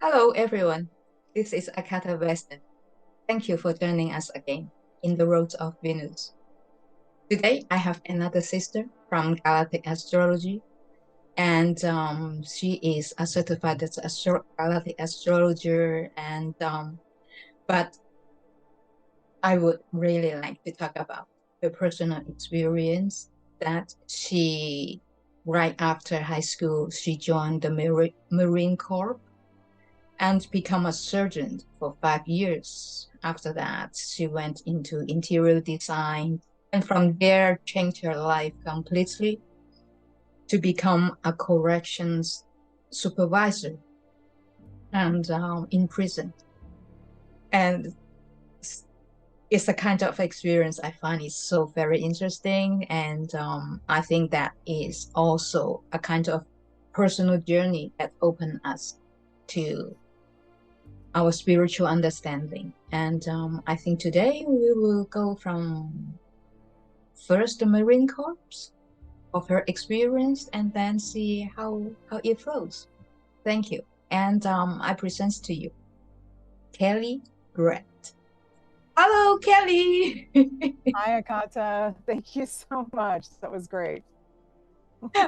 Hello, everyone. This is Akata Weston. Thank you for joining us again in the Road of Venus. Today, I have another sister from Galactic Astrology, and she is a certified galactic astrologer. But I would really like to talk about the personal experience that right after high school, she joined the Marine Corps and become a surgeon for 5 years. After that, she went into interior design and from there changed her life completely to become a corrections supervisor and in prison. And it's a kind of experience I find is so very interesting. And I think that is also a kind of personal journey that opened us to our spiritual understanding. And I think today we will go from first the Marine Corps of her experience and then see how it flows. Thank you. And I present to you Kellie Brett. Hello, Kellie. Hi, Akata. Thank you so much. That was great.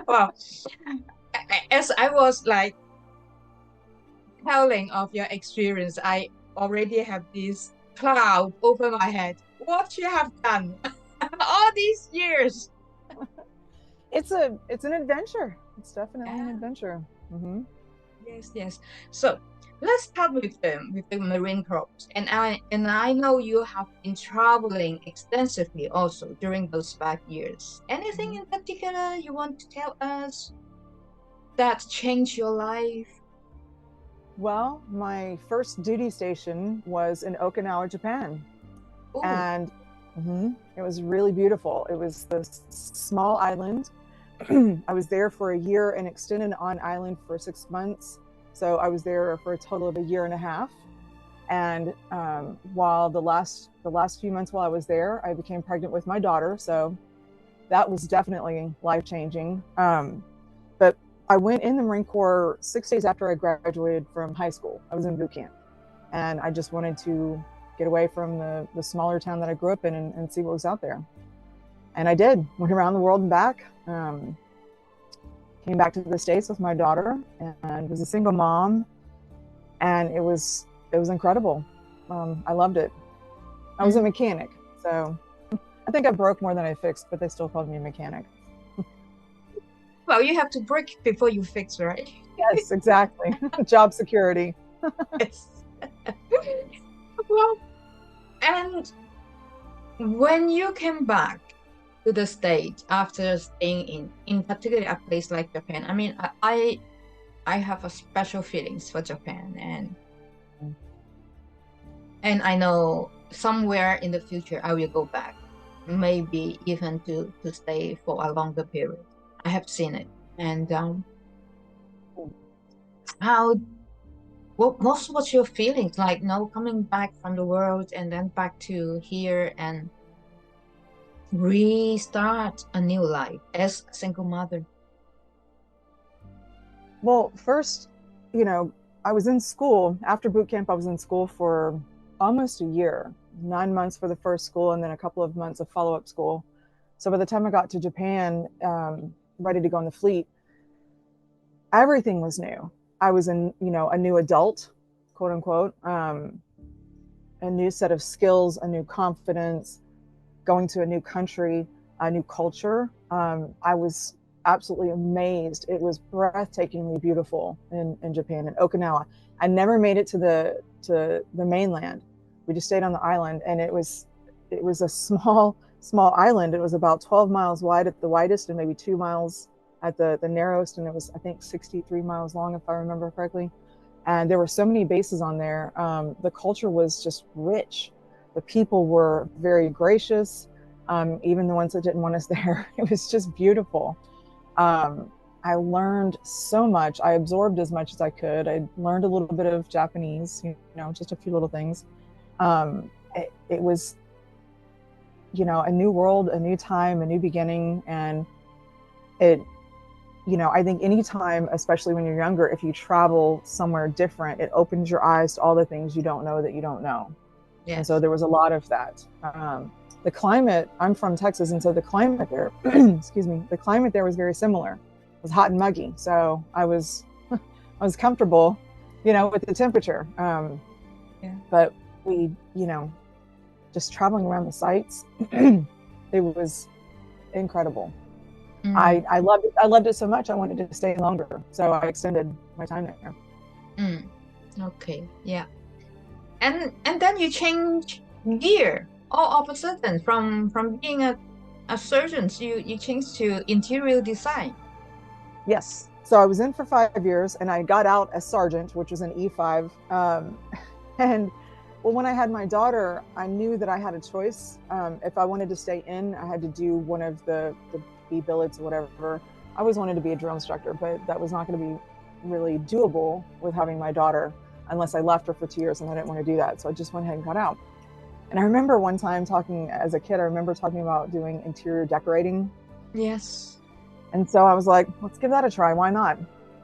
Well, as I was like telling of your experience, I already have this cloud over my head. What you have done all these years. It's an adventure. It's definitely an Yeah. adventure. Yes, yes. So let's start with the Marine Corps. And I know you have been traveling extensively also during those 5 years. Anything Mhm. in particular you want to tell us that changed your life? Well, my first duty station was in Okinawa, Japan, Oh, and it was really beautiful. It was this small island. I was there for a year and extended on island for 6 months. So I was there for a total of a year and a half. And while the last few months while I was there, I became pregnant with my daughter. So that was definitely life changing. But I went in the Marine Corps 6 days after I graduated from high school. I was in boot camp, and I just wanted to get away from the smaller town that I grew up in and see what was out there. And I did. Went around the world and back. Came back to the States with my daughter and was a single mom, and it was incredible. I loved it. I was a mm. mechanic, so I think I broke more than I fixed, but they still called me a mechanic. Well, you have to break before you fix, right? Yes, exactly. Job security. Yes. Well, and when you came back to the States after staying in particular a place like Japan, I mean, I have a special feelings for Japan, and I know somewhere in the future I will go back, maybe even to stay for a longer period. I have seen it, and how what's your feelings like? No, coming back from the world and then back to here and restart a new life as a single mother. Well, first, you know, I was in school after boot camp. I was in school for almost a year, 9 months for the first school, and then a couple of months of follow up school. So by the time I got to Japan, ready to go in the fleet, everything was new. I was a new adult, quote unquote, a new set of skills, a new confidence, going to a new country, a new culture. I was absolutely amazed. It was breathtakingly beautiful in Japan, in Okinawa. I never made it to the mainland. We just stayed on the island, and it was a small island. It was about 12 miles wide at the widest, and maybe 2 miles at the narrowest, and it was, I think, 63 miles long, if I remember correctly. And there were so many bases on there. The culture was just rich. The people were very gracious, even the ones that didn't want us there. It was just beautiful. Um, I learned so much. I absorbed as much as I could. I learned a little bit of Japanese, just a few little things. It was, a new world, a new time, a new beginning, and it you know, I think anytime, especially when you're younger, if you travel somewhere different, it opens your eyes to all the things you don't know that you don't know. And so Yes. there was a lot of that. The climate, I'm from Texas, and so the climate there, excuse me, the climate there was very similar. It was hot and muggy. So I was comfortable, you know, with the temperature. Yeah. But we, you know, just traveling around the sites, it was incredible. I loved it. I loved it so much. I wanted to stay longer. So I extended my time there. Okay. Yeah. And then you change gear all of a sudden from being a surgeon, you changed to interior design. Yes. So I was in for 5 years and I got out as sergeant, which was an E5. And well, when I had my daughter, I knew that I had a choice. If I wanted to stay in, I had to do one of the B billets or whatever. I always wanted to be a drill instructor, but that was not going to be really doable with having my daughter unless I left her for 2 years, and I didn't want to do that. So I just went ahead and got out. And I remember one time talking as a kid, I remember talking about doing interior decorating. Yes. And so I was like, let's give that a try. Why not?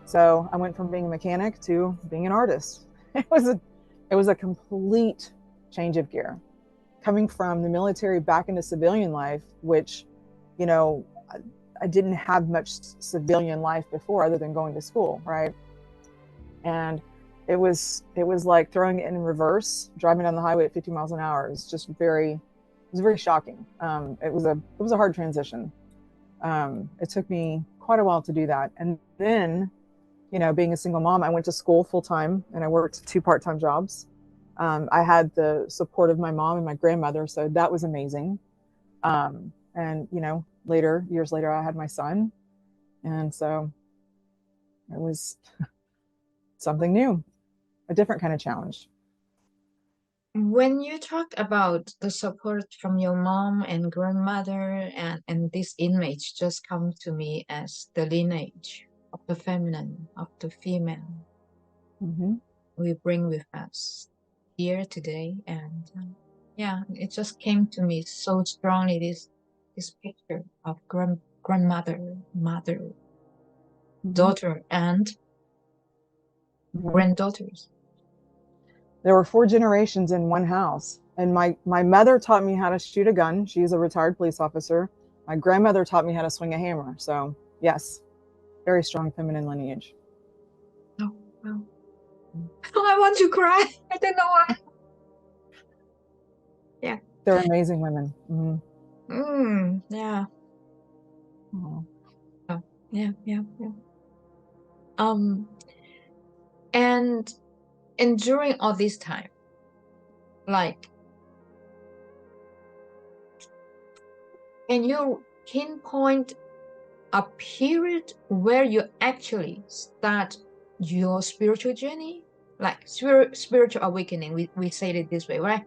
So I went from being a mechanic to being an artist. It was a complete change of gear. Coming from the military back into civilian life, which, you know, I didn't have much civilian life before other than going to school, right? And it was like throwing it in reverse, driving down the highway at 50 miles an hour. It was very shocking. It was a hard transition. It took me quite a while to do that. And then, you know, being a single mom, I went to school full time and I worked 2 part-time jobs. I had the support of my mom and my grandmother, so that was amazing. And, you know, years later, I had my son. And so it was something new, a different kind of challenge. When you talk about the support from your mom and grandmother, and this image just comes to me as the lineage of the feminine, of the female Mm-hmm. we bring with us here today. And yeah, it just came to me so strongly, this picture of grandmother, mother, Mm-hmm. daughter, and Mm-hmm. granddaughters. There were 4 generations in one house. And my mother taught me how to shoot a gun. She's a retired police officer. My grandmother taught me how to swing a hammer. So, yes, very strong feminine lineage. Oh, wow. I want to cry. I don't know why. Yeah. They're amazing women. Yeah. Oh. Oh, yeah, yeah, yeah. Um, and and during all this time, like, can you pinpoint a period where you actually start your spiritual journey? Like spiritual awakening, we say it this way, right?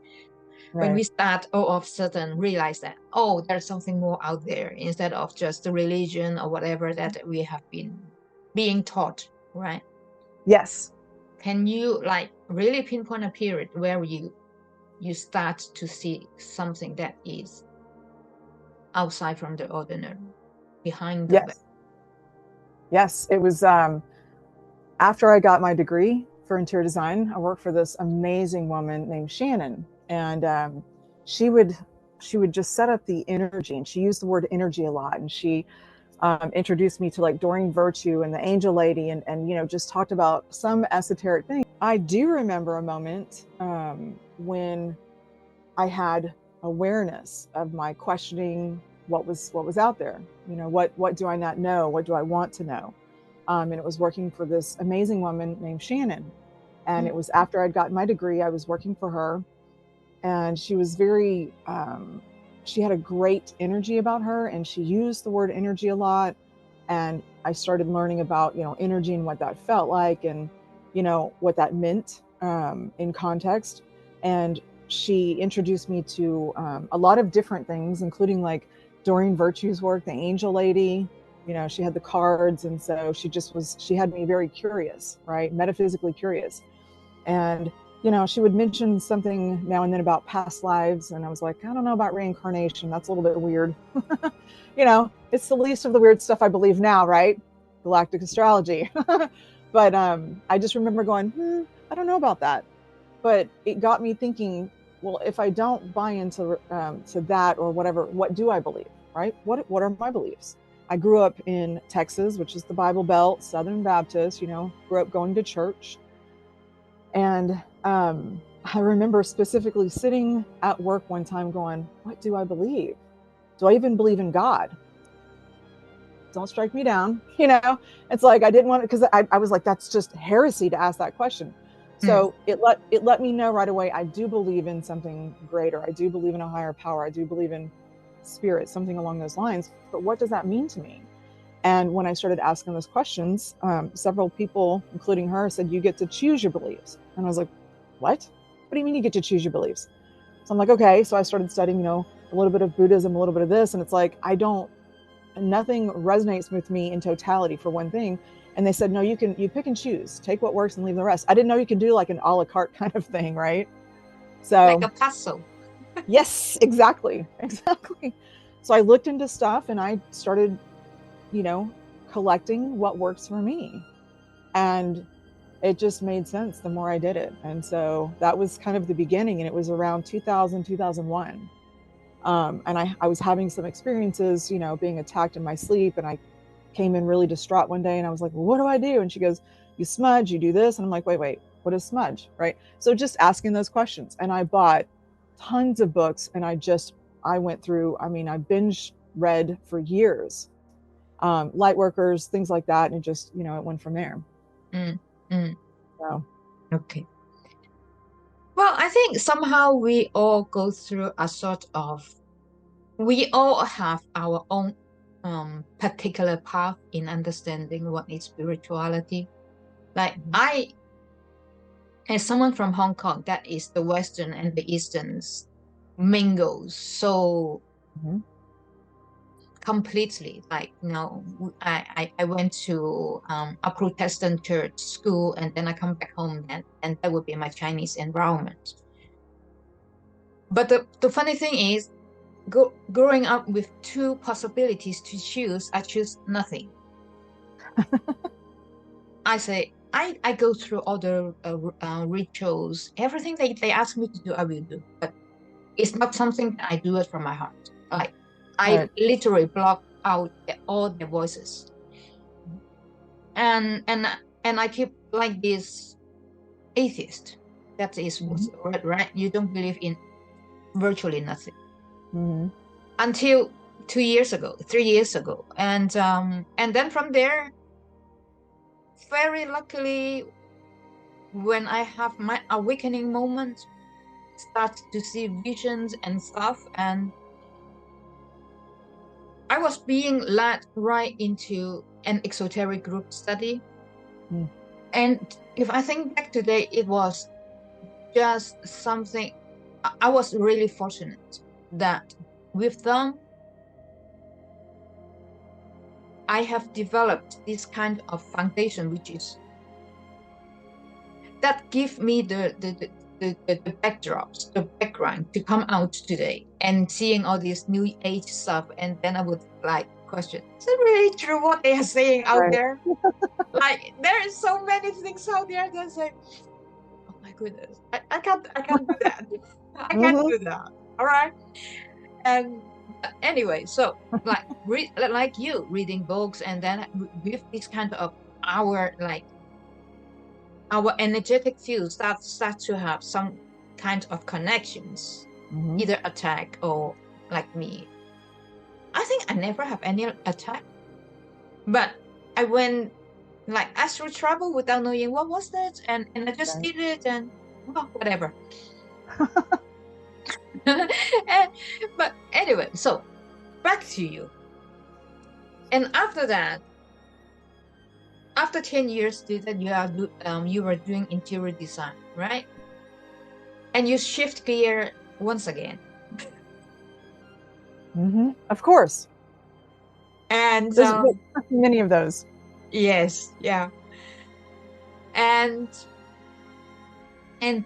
When Right. we start all of a sudden realize that, oh, there's something more out there instead of just the religion or whatever that we have been being taught, right? Yes. Can you like really pinpoint a period where you start to see something that is outside from the ordinary, behind the veil? Yes. Yes. It was after I got my degree for interior design, I worked for this amazing woman named Shannon. And she would just set up the energy, and she used the word energy a lot. And she introduced me to like Doreen Virtue and the Angel Lady, and you know, just talked about some esoteric thing. I do remember a moment when I had awareness of my questioning what was out there. You know, what do I not know? What do I want to know? And it was working for this amazing woman named Shannon. And it was after I'd gotten my degree, I was working for her, and she was very she had a great energy about her, and she used the word energy a lot. And I started learning about, you know, energy and what that felt like, and you know what that meant in context. And she introduced me to a lot of different things, including like Doreen Virtue's work, the Angel Lady. You know, she had the cards, and so she had me very curious, right, metaphysically curious. And you know, she would mention something now and then about past lives, and I was like, I don't know about reincarnation. That's a little bit weird. You know, it's the least of the weird stuff I believe now, right? galactic astrology. But I just remember going, I don't know about that. But it got me thinking, well, if I don't buy into to that or whatever, what do I believe, right? What are my beliefs? I grew up in Texas, which is the Bible Belt, Southern Baptist, grew up going to church. And I remember specifically sitting at work one time going, what do I believe? Do I even believe in God? Don't strike me down. It's like I didn't want to, because I was like, that's just heresy to ask that question. So it let me know right away, I do believe in something greater. I do believe in a higher power. I do believe in spirit, something along those lines. But what does that mean to me? And when I started asking those questions, several people, including her, said, you get to choose your beliefs. And I was like, what? What do you mean you get to choose your beliefs? So I'm like, okay. So I started studying, a little bit of Buddhism, a little bit of this. And it's like, nothing resonates with me in totality, for one thing. And they said, no, you pick and choose, take what works and leave the rest. I didn't know you could do like an a la carte kind of thing, right? So like a puzzle. Yes, exactly. So I looked into stuff and I started, collecting what works for me. And it just made sense the more I did it. And so that was kind of the beginning. And it was around 2000, 2001. And I was having some experiences, being attacked in my sleep. And I came in really distraught one day and I was like, well, what do I do? And she goes, you smudge, you do this. And I'm like, wait, what is smudge? Right. So just asking those questions. And I bought tons of books and I went through, I binge read for years, light workers, things like that. And it just, it went from there. So. Okay. Well, I think somehow we all go through a sort of, we all have our own particular path in understanding what is spirituality. Like as someone from Hong Kong, that is the Western and the Easterns mingles so completely. Like, I went to a Protestant church school and then I come back home and that would be my Chinese environment. But the funny thing is, growing up with two possibilities to choose, I choose nothing. I say, I go through all the rituals, everything they ask me to do, I will do. But it's not something that I do it from my heart. Like, I literally block out all the voices. And I keep like this atheist. That is right. You don't believe in virtually nothing. Until 3 years ago. And then from there, very luckily, when I have my awakening moment, start to see visions and stuff, and I was being led right into an esoteric group study. And if I think back today, it was just something, I was really fortunate that with them, I have developed this kind of foundation, which is that give me the backdrops, the background to come out today and seeing all this new age stuff. And then I would like question, is it really true what they are saying out there? Like, there are so many things out there that say, oh my goodness, I can't do that. I can't do that. All right. And anyway, so like you reading books, and then with this kind of our energetic field start to have some kind of connections, either attack or like me. I think I never have any attack, but I went like astral travel without knowing what was that, and I just did it, and well, whatever. But anyway, so back to you. And after that, after 10 years that you were doing interior design, right? And you shift gear once again. Of course. And there's many of those. Yes, yeah. And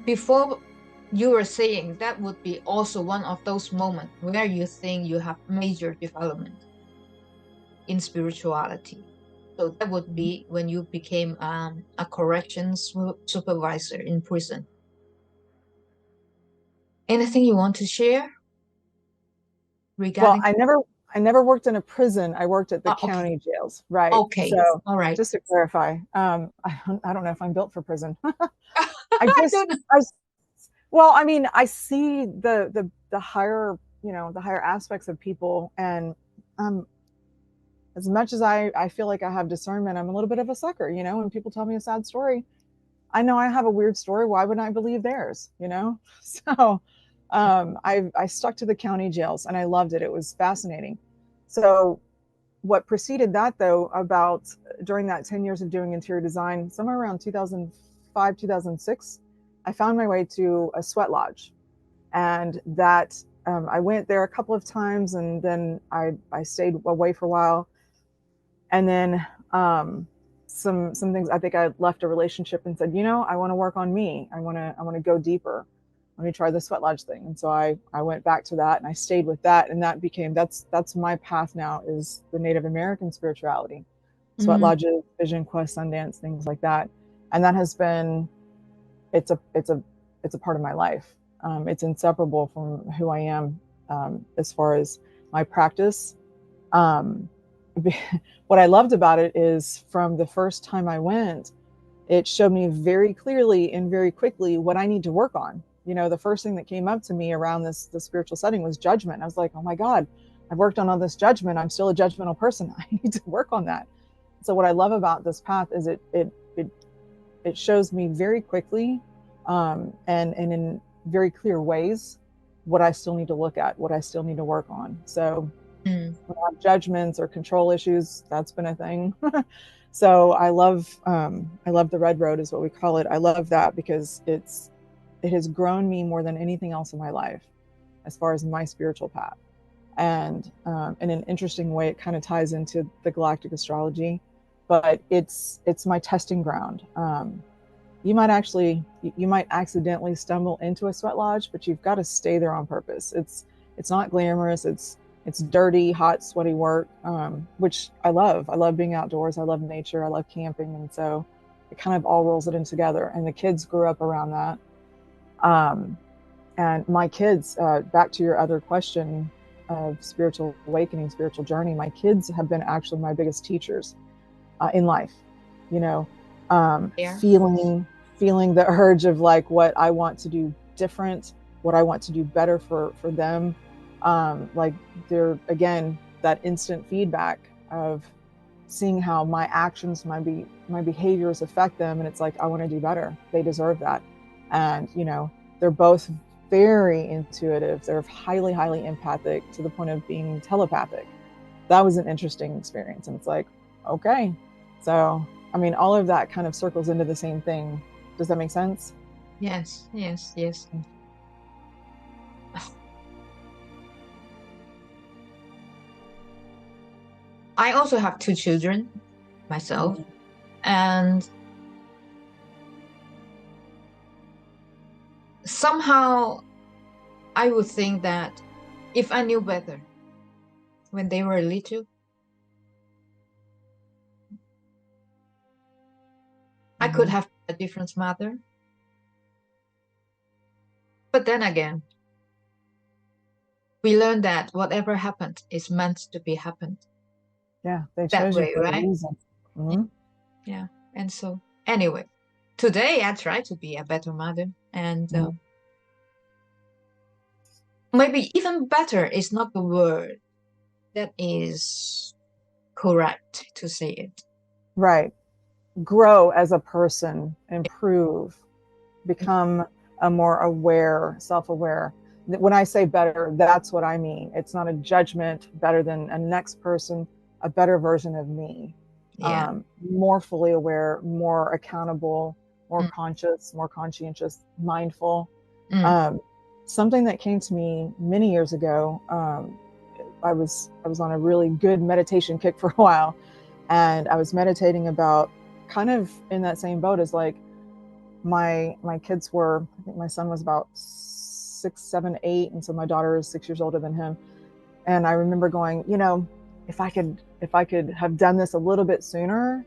before, you were saying that would be also one of those moments where you think you have major development in spirituality. So that would be when you became a corrections supervisor in prison. Anything you want to share Well, regarding? I never worked in a prison. I worked at the Okay. county jails, right? Okay. So All right. just to clarify, I don't know if I'm built for prison. I I just, don't know. I, well, I mean, I see the higher, the higher aspects of people, and um, as much as I feel like I have discernment, I'm a little bit of a sucker. When people tell me a sad story, I know I have a weird story. Why wouldn't I believe theirs? So I stuck to the county jails, and I loved it. It was fascinating. So what preceded that, though, about during that 10 years of doing interior design, somewhere around 2005, 2006, I found my way to a sweat lodge. And that I went there a couple of times, and then I stayed away for a while. And then some things, I think I left a relationship and said, I want to work on me. I want to go deeper. Let me try the sweat lodge thing. And so I went back to that, and I stayed with that, and that's my path now, is the Native American spirituality, sweat Mm, lodges, vision quest, Sundance, things like that. And that has been, it's a part of my life. It's inseparable from who I am, as far as my practice. um, what I loved about it is, from the first time I went, it showed me very clearly and very quickly what I need to work on. The first thing that came up to me around the spiritual setting was judgment. I was like, oh my God, I've worked on all this judgment. I'm still a judgmental person. I need to work on that. So what I love about this path is it shows me very quickly, and in very clear ways, what I still need to look at, what I still need to work on. So mm, judgments or control issues, that's been a thing. So I love the red road, is what we call it. I love that because it has grown me more than anything else in my life, as far as my spiritual path. And in an interesting way, it kind of ties into the galactic astrology, but it's my testing ground. You might accidentally stumble into a sweat lodge, but you've got to stay there on purpose. It's not glamorous. It's dirty, hot, sweaty work, which I love. I love being outdoors. I love nature. I love camping, and so it kind of all rolls it in together. And the kids grew up around that. Um, and my kids, back to your other question of spiritual awakening, spiritual journey, my kids have been actually my biggest teachers in life. You know, yeah. feeling the urge of like what I want to do different, what I want to do better for them. Like, they're, again, that instant feedback of seeing how my actions, my behaviors affect them, and it's like, I want to do better. They deserve that. And they're both very intuitive. They're highly empathic, to the point of being telepathic. That was an interesting experience, and it's like, okay. So I mean, all of that kind of circles into the same thing. Does that make sense? Yes. Yes. Yes. I also have two children myself, Mm-hmm. and somehow I would think that if I knew better when they were little, I could Mm-hmm. have a different mother. But then again, we learned that whatever happened is meant to be happened Yeah, they that chose you way, for a right? reason. Mm-hmm. Yeah. And so, anyway, today I try to be a better mother, and Mm-hmm. maybe even better is not the word that is correct to say it. Right. Grow as a person, improve, become a more aware, self-aware. When I say better, that's what I mean. It's not a judgment better than a next person, a better version of me. Yeah. More fully aware, more accountable, more Mm, conscious, more conscientious, mindful. mm, Um, Something that came to me many years ago. I was on a really good meditation kick for a while, and I was meditating about, kind of in that same boat as, like, my kids were, I think my son was about 6, 7, 8, and so my daughter is 6 years older than him. And I remember going, if I could if I could have done this a little bit sooner,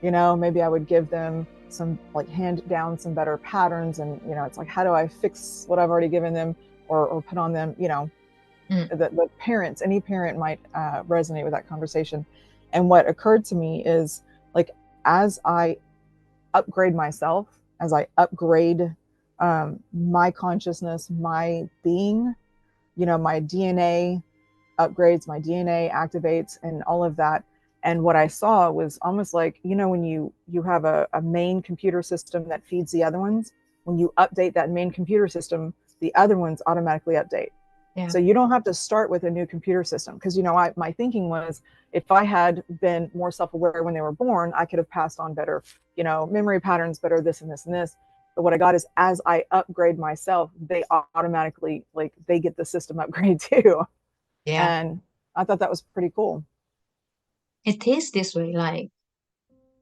maybe I would give them some, like, hand down some better patterns. And, it's like, how do I fix what I've already given them, or put on them, the parents, any parent might resonate with that conversation. And what occurred to me is, like, as I upgrade myself, as I upgrade my consciousness, my being, my DNA upgrades, my DNA activates, and all of that. And what I saw was almost like, when you have a main computer system that feeds the other ones, when you update that main computer system, the other ones automatically update. Yeah. So you don't have to start with a new computer system. Because, my thinking was, if I had been more self-aware when they were born, I could have passed on better, memory patterns, better this and this and this. But what I got is, as I upgrade myself, they automatically, like, they get the system upgrade too. Yeah. And I thought that was pretty cool. It is this way. Like,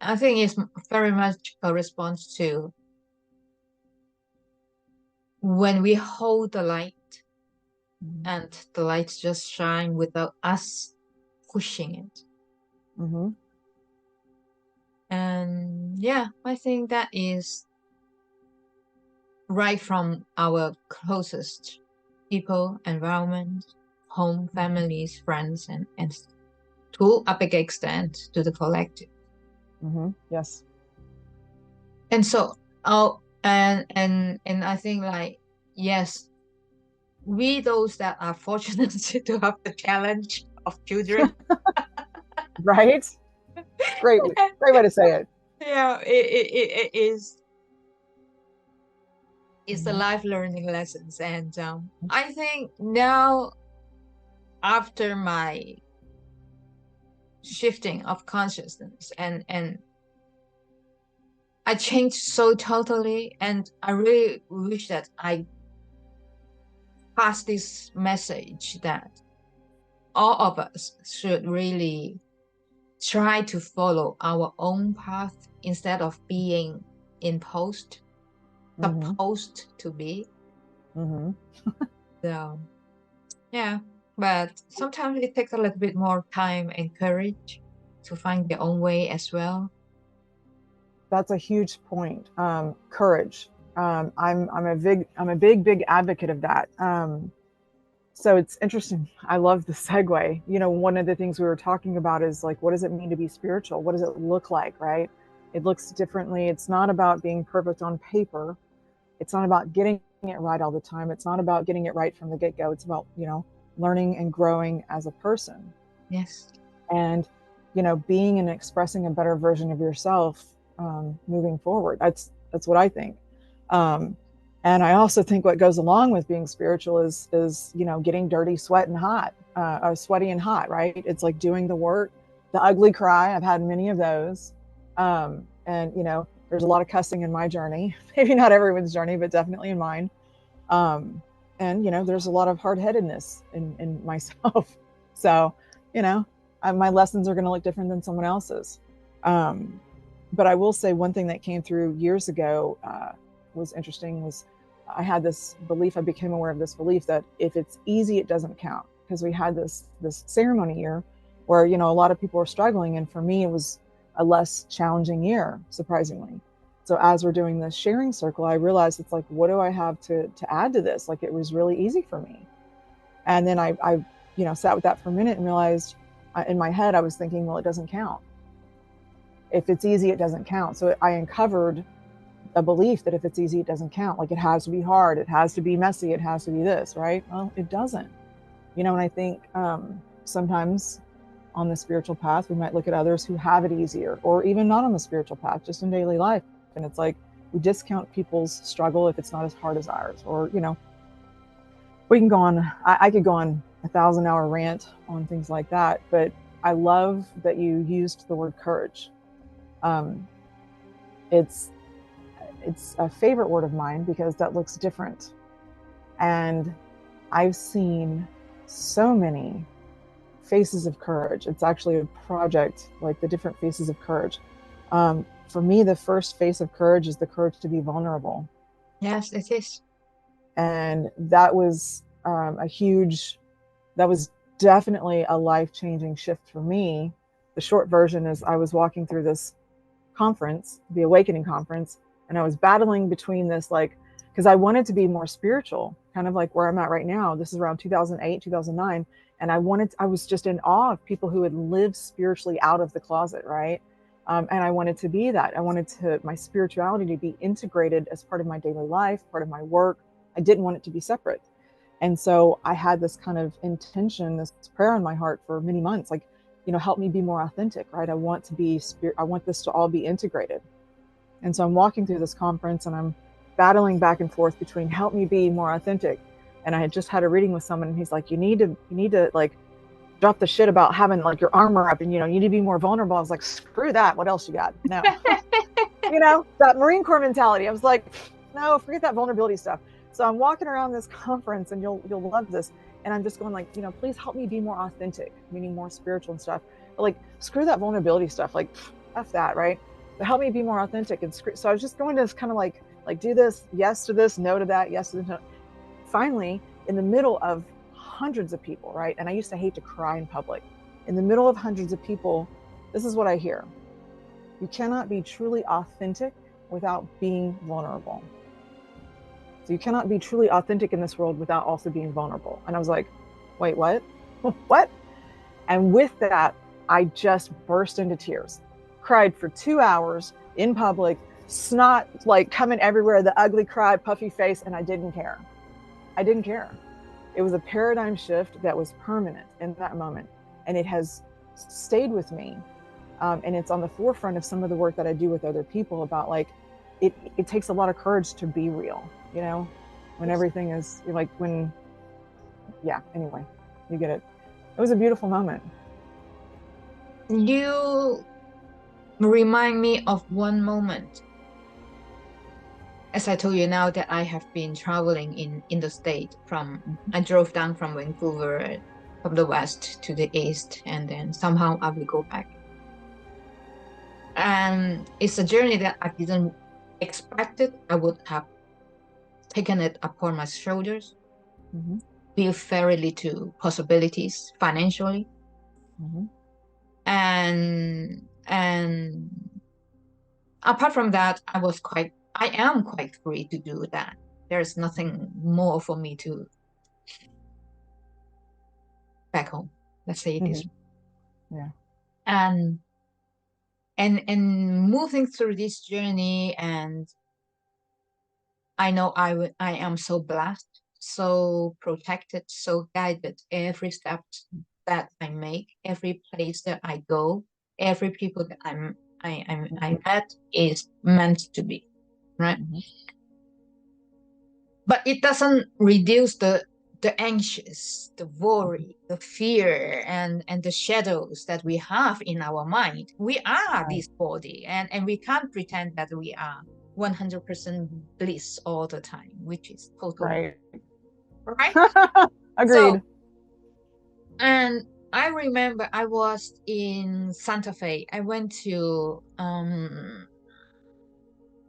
I think it's very much a response to when we hold the light, and the lights just shine without us pushing it. Mm-hmm. And yeah, I think that is right from our closest people, environment, home, families, friends, and to a big extent to the collective. Mm-hmm. Yes. And so, and I think, like, yes, we those that are fortunate to have the challenge of children. Right. Great way to say it. Yeah, it is. It's the Mm-hmm. life learning lessons. And I think now, after my shifting of consciousness, and I changed so totally, and I really wish that I pass this message that all of us should really try to follow our own path instead of being imposed, Mm-hmm. supposed to be. Mm-hmm. So yeah, but sometimes it takes a little bit more time and courage to find your own way as well. That's a huge point. Courage. I'm a big advocate of that. So it's interesting. I love the segue. One of the things we were talking about is, like, what does it mean to be spiritual? What does it look like, right? It looks differently. It's not about being perfect on paper. It's not about getting it right all the time. It's not about getting it right from the get-go. It's about, learning and growing as a person. Yes. And, being and expressing a better version of yourself, moving forward. That's what I think. And I also think what goes along with being spiritual is getting dirty, sweaty and hot, right? It's like doing the work, the ugly cry. I've had many of those. And, there's a lot of cussing in my journey, maybe not everyone's journey, but definitely in mine. And, there's a lot of hard-headedness in myself. So, my lessons are going to look different than someone else's. But I will say one thing that came through years ago, was interesting, was I had this belief, I became aware of this belief that if it's easy, it doesn't count. Because we had this ceremony year where, a lot of people were struggling. And for me, it was a less challenging year, surprisingly. So as we're doing this sharing circle, I realized, it's like, what do I have to add to this? Like, it was really easy for me. And then I sat with that for a minute and realized, in my head, I was thinking, well, it doesn't count. If it's easy, it doesn't count. So I uncovered a belief that if it's easy, it doesn't count. Like, it has to be hard, it has to be messy, it has to be this, right? Well, it doesn't. And I think sometimes on the spiritual path, we might look at others who have it easier, or even not on the spiritual path, just in daily life. And it's like, we discount people's struggle if it's not as hard as ours. Or, we can go on, I could go on 1,000-hour rant on things like that. But I love that you used the word courage. It's a favorite word of mine because that looks different. And I've seen so many faces of courage. It's actually a project, like the different faces of courage. For me, the first face of courage is the courage to be vulnerable. Yes, it is. And that was that was definitely a life-changing shift for me. the short version is I was walking through this conference, the Awakening conference, and I was battling between this, like, because I wanted to be more spiritual, kind of like where I'm at right now. This is around 2008, 2009. And I was just in awe of people who had lived spiritually out of the closet, right? And I wanted to be that. I wanted my spirituality to be integrated as part of my daily life, part of my work. I didn't want it to be separate. And so I had this kind of intention, this prayer in my heart for many months, like, help me be more authentic, right? I want this to all be integrated. And so I'm walking through this conference and I'm battling back and forth between help me be more authentic. And I had just had a reading with someone and he's like, you need to like drop the shit about having like your armor up and, you need to be more vulnerable. I was like, screw that. What else you got? No, that Marine Corps mentality. I was like, no, forget that vulnerability stuff. So I'm walking around this conference and you'll love this. And I'm just going like, please help me be more authentic, meaning more spiritual and stuff. But like, screw that vulnerability stuff. Like, F that, right? But help me be more authentic. And so I was just going to kind of like do this, yes to this, no to that, yes to this. No. Finally, in the middle of hundreds of people, right? And I used to hate to cry in public. In the middle of hundreds of people, this is what I hear. You cannot be truly authentic without being vulnerable. So you cannot be truly authentic in this world without also being vulnerable. And I was like, wait, what? What? And with that, I just burst into tears, cried for 2 hours in public, snot like coming everywhere, the ugly cry, puffy face, and I didn't care. I didn't care. It was a paradigm shift that was permanent in that moment. And it has stayed with me. And it's on the forefront of some of the work that I do with other people about like, it takes a lot of courage to be real, when everything is like anyway, you get it. It was a beautiful moment. You remind me of one moment. As I told you now that I have been traveling in the state I drove down from Vancouver from the west to the east, and then somehow I will go back. And it's a journey that I didn't expect it. I would have taken it upon my shoulders, built very little possibilities financially. And apart from that, I am quite free to do that. There's nothing more for me to back home. Let's say it this way. Yeah. And moving through this journey, and I know I am so blessed, so protected, so guided. Every step that I make, every place that I go, every people that I met is meant to be, right? But it doesn't reduce the anxious, the worry, the fear, and the shadows that we have in our mind. We are this body, and we can't pretend that we are 100% bliss all the time, which is totally right. Agreed. So, and I remember I was in Santa Fe. I went to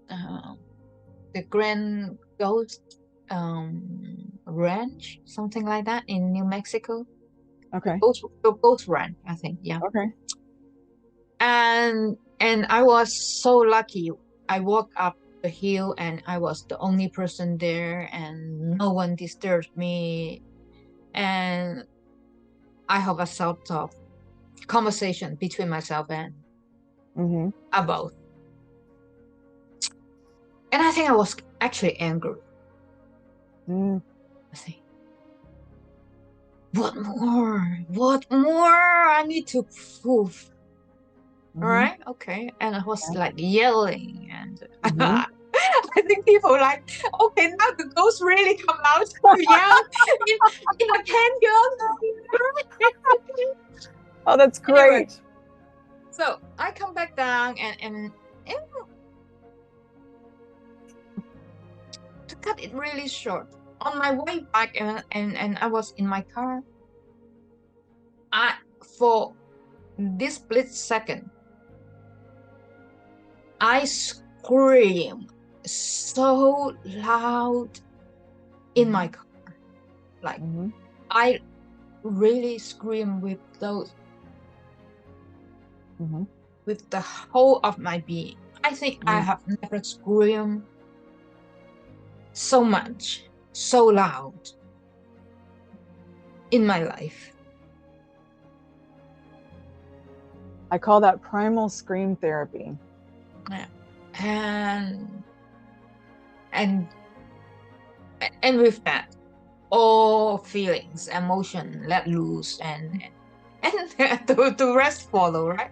the Grand Ghost Ranch, something like that, in New Mexico. Okay. The Ghost Ranch, I think. Yeah. Okay. And I was so lucky. I walked up the hill and I was the only person there, and no one disturbed me. And I have a sort of conversation between myself and above. And I think I was actually angry. I think, what more? What more? I need to prove. All right, okay. And I was like yelling, and I think people were like, okay, now the ghost really come out to yell in a canyon. Oh, that's great. Anyway, so I come back down and to cut it really short, on my way back and I was in my car, for this split second, I screamed so loud in my car. Like, I really scream with those with the whole of my being. I think I have never screamed so much, so loud in my life. I call that primal scream therapy. Yeah. And with that, all feelings, emotion let loose, and the rest follow, right?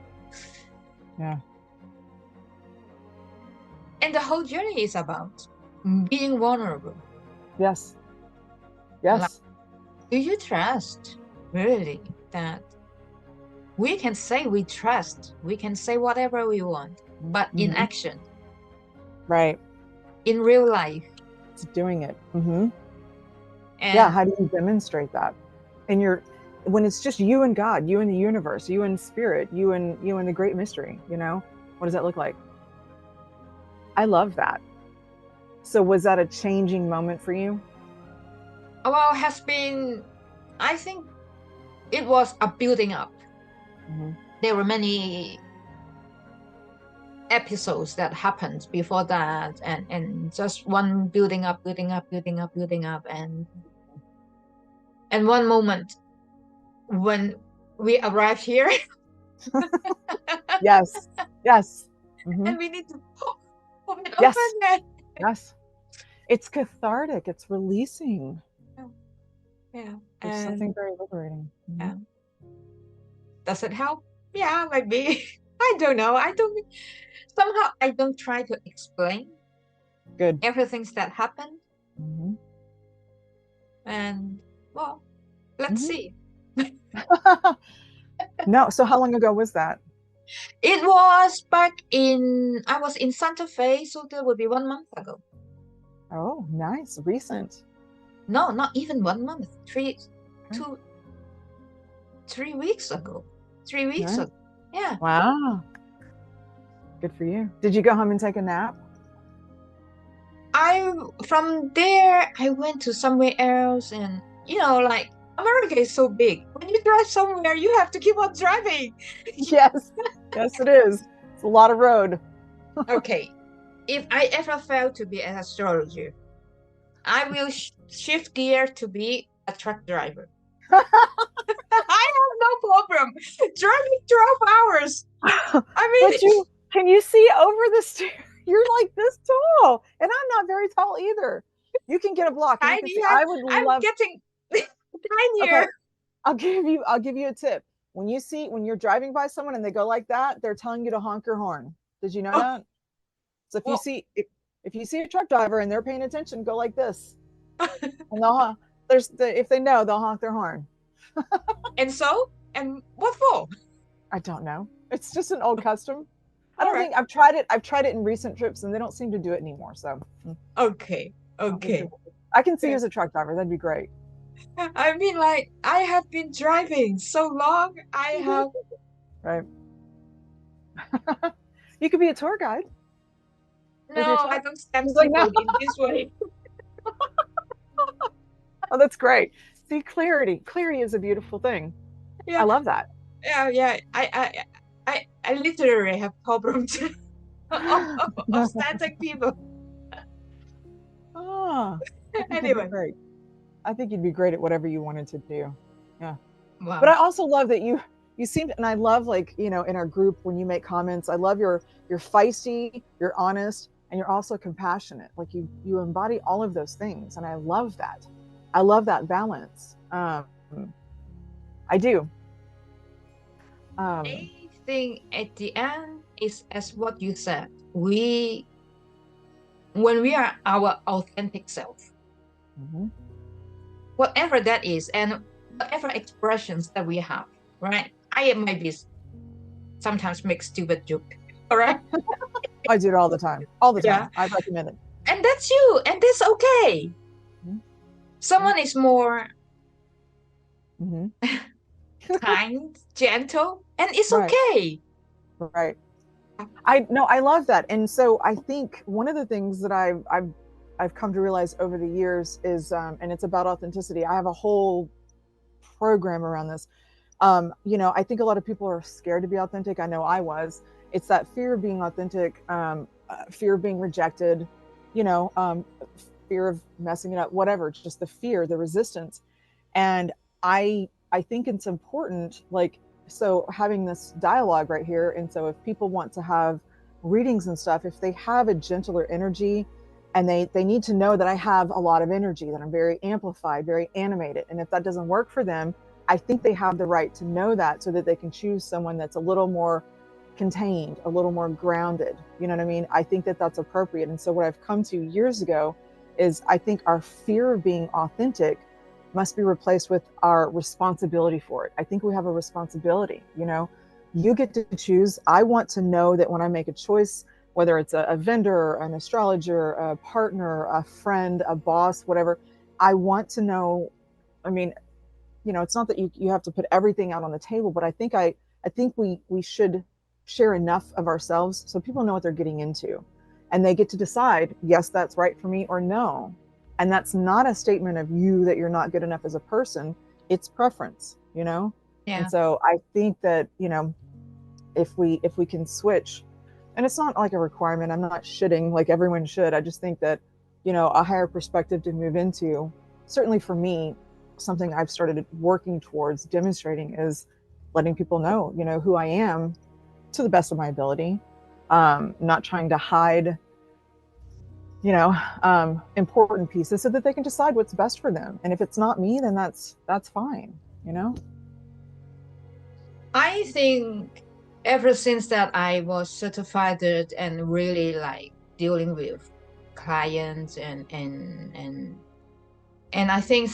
Yeah. And the whole journey is about being vulnerable. Yes. Yes. Like, do you trust really that we can say we trust, we can say whatever we want, but in action, right, in real life, it's doing it. And yeah, how do you demonstrate that? And when it's just you and God, you and the universe, you and spirit, you and the great mystery, you know, what does that look like? I love that. So was that a changing moment for you? Well, has been, I think it was a building up. There were many episodes that happened before that, and just one building up, and one moment when we arrive here. Yes. And we need to pop it yes. open. Yes. It's cathartic. It's releasing. Yeah. There's something very liberating. Yeah. Does it help? Yeah, maybe. I don't know. Somehow I don't try to explain everything that happened. And well, let's see. No. So how long ago was that? It was I was in Santa Fe, so that would be 1 month ago. Oh, nice. Recent. No, not even 1 month. 3 weeks ago. 3 weeks ago. Yeah. Wow. Good for you. Did you go home and take a nap? From there, I went to somewhere else, and like America is so big. When you drive somewhere, you have to keep on driving. Yes. Yes, it is. It's a lot of road. Okay. If I ever fail to be an astrologer, I will shift gear to be a truck driver. I have no problem driving 12 hours. I mean, can you see over the steering? You're like this tall, and I'm not very tall either. You can get a block. I'm getting tinier. Okay. I'll give you a tip. When you're driving by someone and they go like that, they're telling you to honk your horn. Did you know that? So if you see a truck driver and they're paying attention, go like this. And if they know, they'll honk their horn. And what for? I don't know. It's just an old custom. I don't think I've tried it in recent trips, and they don't seem to do it anymore. So okay. I can see you as a truck driver. That'd be great. I mean, like, I have been driving so long. I have right. You could be a tour guide. No, I don't stand people in this way. Oh, that's great. See, clarity is a beautiful thing. Yeah. I love that. Yeah. I literally have problems of standing people. Oh, anyway. I think you'd be great at whatever you wanted to do. Yeah. Wow. But I also love that you seem, and I love, like, in our group, when you make comments, I love you're feisty, you're honest, and you're also compassionate. Like you embody all of those things. And I love that. I love that balance. I do. I think at the end is as what you said. When we are our authentic self, whatever that is, and whatever expressions that we have, right? I might be sometimes make stupid joke, all right? I do it all the time. Yeah. I recommend it. And that's you, and that's okay. Someone is more kind, gentle, and it's okay. Right. I love that. And so I think one of the things that I've come to realize over the years is, and it's about authenticity. I have a whole program around this, I think a lot of people are scared to be authentic. I know I was. It's that fear of being authentic, fear of being rejected, you know, fear of messing it up, whatever. It's just the fear, the resistance. And I think it's important, like, so having this dialogue right here. And so if people want to have readings and stuff, if they have a gentler energy, and they need to know that I have a lot of energy, that I'm very amplified, very animated. And if that doesn't work for them, I think they have the right to know that, so that they can choose someone that's a little more contained, a little more grounded. You know what I mean? I think that that's appropriate. And so what I've come to years ago is, I think our fear of being authentic must be replaced with our responsibility for it. I think we have a responsibility, you get to choose. I want to know that when I make a choice, whether it's a vendor, an astrologer, a partner, a friend, a boss, whatever, I want to know. I mean, it's not that you have to put everything out on the table, but I think we should share enough of ourselves so people know what they're getting into, and they get to decide, yes, that's right for me, or no. And that's not a statement of you that you're not good enough as a person. It's preference. And Yeah. so I think that, if we can switch, and it's not like a requirement, I'm not shitting like everyone should. I just think that, a higher perspective to move into, certainly for me, something I've started working towards demonstrating is letting people know, who I am to the best of my ability. Not trying to hide, important pieces, so that they can decide what's best for them. And if it's not me, then that's fine. I think ever since that I was certified and really like dealing with clients and I think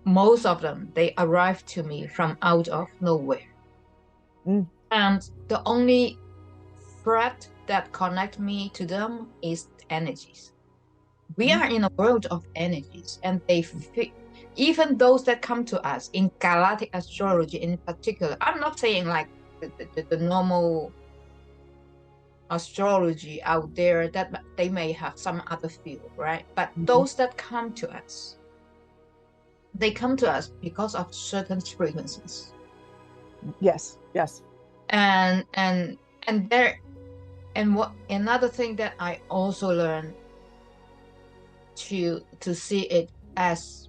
most of them, they arrived to me from out of nowhere. Mm, And the only thread that connect me to them is energies. We mm, are in a world of energies, and even those that come to us in galactic astrology in particular. I'm not saying like the normal astrology out there that they may have some other field, right? But mm. those that come to us, they come to us because of certain frequencies. Yes, yes. And there and what another thing that I also learned to see it as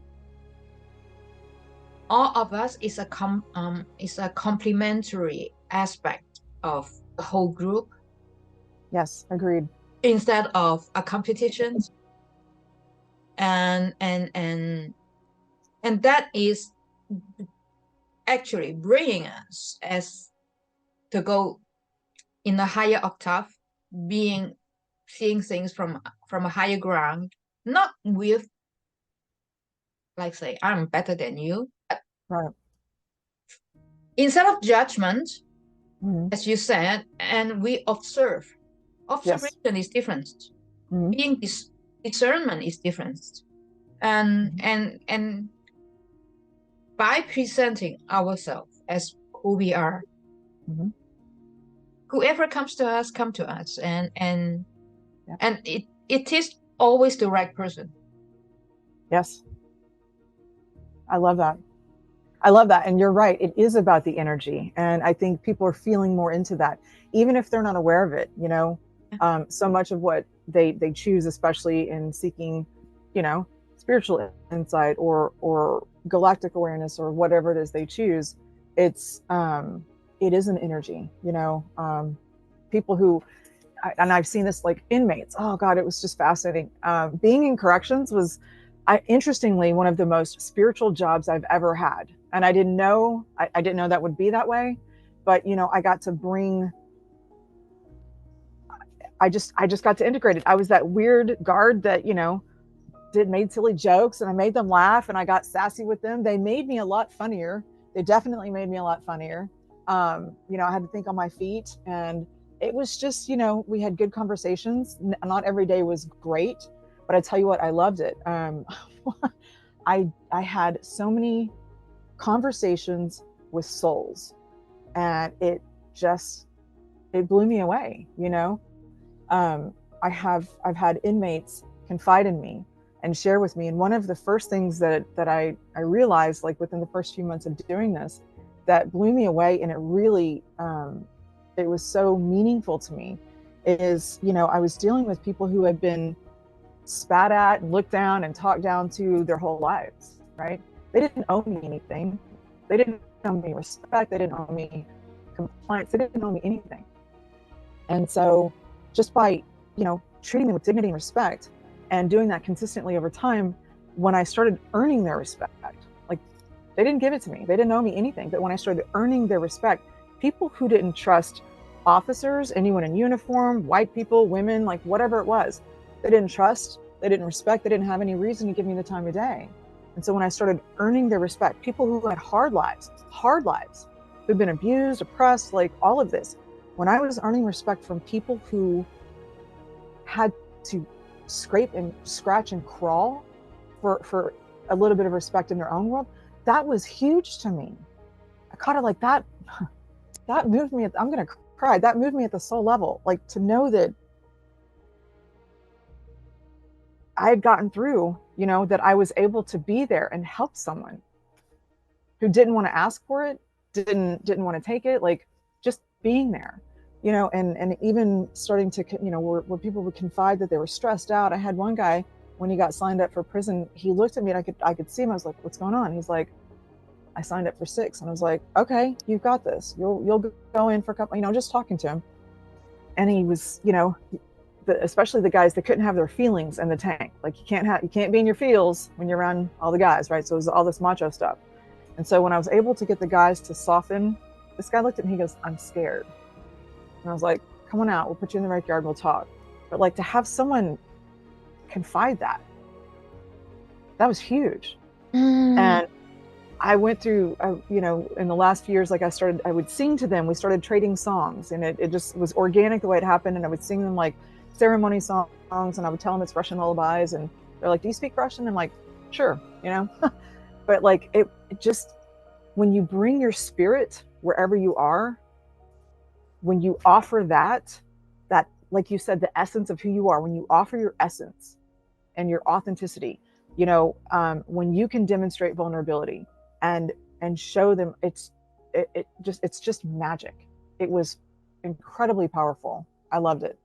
all of us is a complementary aspect of the whole group Yes, agreed. instead of a competition, and and and and that is actually bringing us as to go in a higher octave, being seeing things from a higher ground, not with like say I'm better than you, but Right. instead of judgment, Mm-hmm. as you said, and we observe. Yes. Observation is different. Mm-hmm. Being discernment is different. And Mm-hmm. and and by presenting ourselves as who we are, Mm-hmm. whoever comes to us, come to us, and Yeah. and it is always the right person. Yes. I love that. I love that. And you're right. It is about the energy. And I think people are feeling more into that, even if they're not aware of it. So much of what they choose, especially in seeking, you know, spiritual insight or galactic awareness or whatever it is they choose, it's it is an energy. People who, and I've seen this like inmates. Oh God, it was just fascinating. Being in corrections was, interestingly, one of the most spiritual jobs I've ever had. And I didn't know, I didn't know that would be that way. But I got to bring, I just got to integrate it. I was that weird guard that, did made silly jokes, and I made them laugh, and I got sassy with them. They made me a lot funnier. They definitely made me a lot funnier. I had to think on my feet, and it was just, we had good conversations. Not every day was great, but I tell you what, I loved it. I had so many conversations with souls, and just it blew me away. um, I've had inmates confide in me and share with me. And one of the first things that I realized, like within the first few months of doing this, that blew me away, and it really it was so meaningful to me, is, you know, I was dealing with people who had been spat at and looked down and talked down to their whole lives, right? They didn't owe me anything. They didn't owe me respect. They didn't owe me compliance. They didn't owe me anything. And so just by, you know, treating them with dignity and respect and doing that consistently over time, when I started earning their respect, like, they didn't give it to me. They didn't owe me anything. But when I started earning their respect, people who didn't trust officers, anyone in uniform, white people, women, like whatever it was, they didn't trust, they didn't respect, they didn't have any reason to give me the time of day. And so when I started earning their respect, people who had hard lives, who've been abused, oppressed, like all of this, when I was earning respect from people who had to scrape and scratch and crawl for a little bit of respect in their own world, that was huge to me. I caught it like that. That moved me. I'm going to cry. That moved me at the soul level. Like, to know that I had gotten through, you know, that I was able to be there and help someone who didn't want to ask for it, didn't want to take it, like just being there, you know, and even starting to, you know, where people would confide that they were stressed out. I had one guy, when he got signed up for prison, he looked at me and I could see him. I was like, what's going on? He's like, I signed up for 6. And I was like, okay, you've got this. You'll go in for a couple, you know, just talking to him. And he was, you know, especially the guys that couldn't have their feelings in the tank. Like, you can't be in your feels when you're around all the guys, right? So it was all this macho stuff. And so when I was able to get the guys to soften, this guy looked at me, he goes, I'm scared. And I was like, come on out, we'll put you in the backyard, we'll talk. But like, to have someone confide that was huge. And I went through, you know, in the last few years, like I would sing to them. We started trading songs, and it just was organic the way it happened. And I would sing them like ceremony songs, and I would tell them it's Russian lullabies. And they're like, do you speak Russian? I'm like, sure, you know. But like, it just, when you bring your spirit wherever you are, when you offer that, like you said, the essence of who you are, when you offer your essence and your authenticity, you know, when you can demonstrate vulnerability and show them, it's just magic. It was incredibly powerful. I loved it.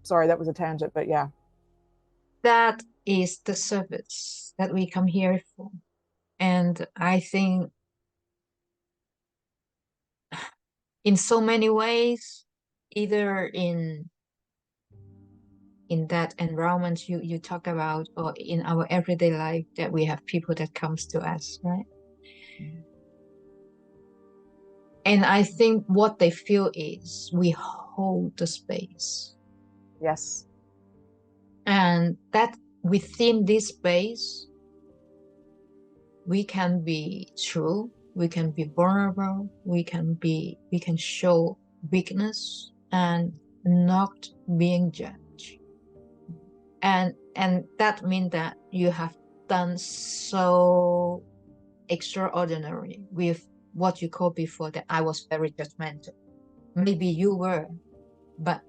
Sorry, that was a tangent, but yeah. That is the service that we come here for. And I think in so many ways, either in that environment you talk about, or in our everyday life, that we have people that comes to us, right? And I think what they feel is we hold the space. Yes. And that within this space, we can be true, we can be vulnerable, we can show weakness and not being judged. And that means that you have done so extraordinary with what you called before that I was very judgmental. Maybe you were, but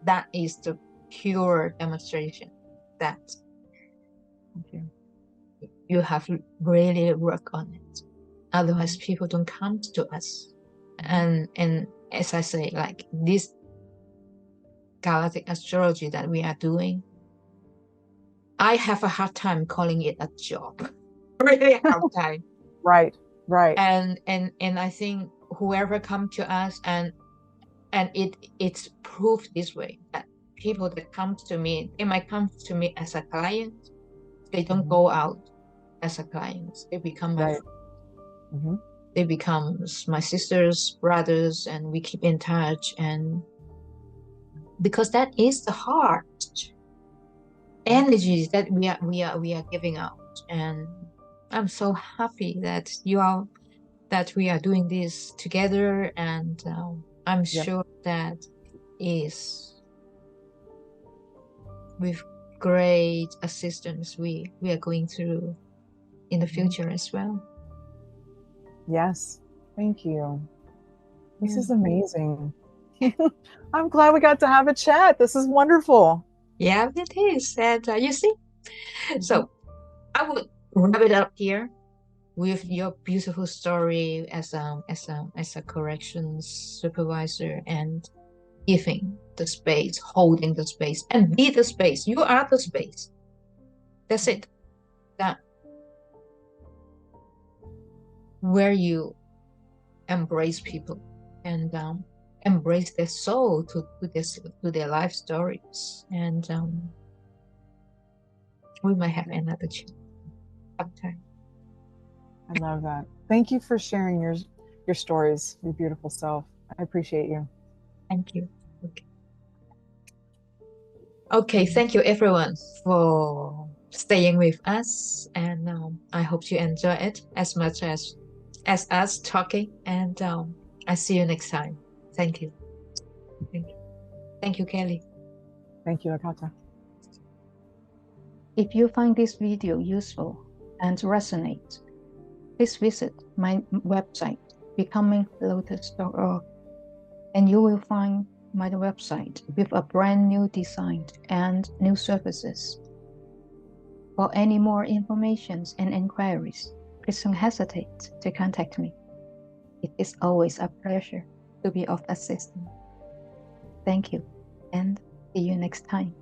that is the pure demonstration that you have really worked on it. Otherwise, people don't come to us. And as I say, like this galactic astrology that we are doing, I have a hard time calling it a job. Really hard time. Right. And I think whoever come to us, and it's proved this way, that people that come to me, they might come to me as a client. They don't go out as a client. They become my friends. They become my sisters, brothers, and we keep in touch. And because that is the heart energy that we are giving out. And I'm so happy that we are doing this together. And I'm sure that is with great assistance we are going through in the future as well. Yes, thank you. This is amazing. I'm glad we got to have a chat. This is wonderful. Yeah, it is. And you see, so I would wrap it up here. with your beautiful story as a corrections supervisor, and giving the space, holding the space, and be the space. You are the space. That's it. That where you embrace people and embrace their soul to their life stories, and we might have another chat sometime. I love that. Thank you for sharing your stories, your beautiful self. I appreciate you. Thank you. Okay, thank you everyone for staying with us, and I hope you enjoy it as much as us talking, and I see you next time. Thank you. Thank you, Kelly. Thank you, Akata. If you find this video useful and resonate, please visit my website, becominglotus.org, and you will find my website with a brand new design and new services. For any more information and inquiries, please don't hesitate to contact me. It is always a pleasure to be of assistance. Thank you, and see you next time.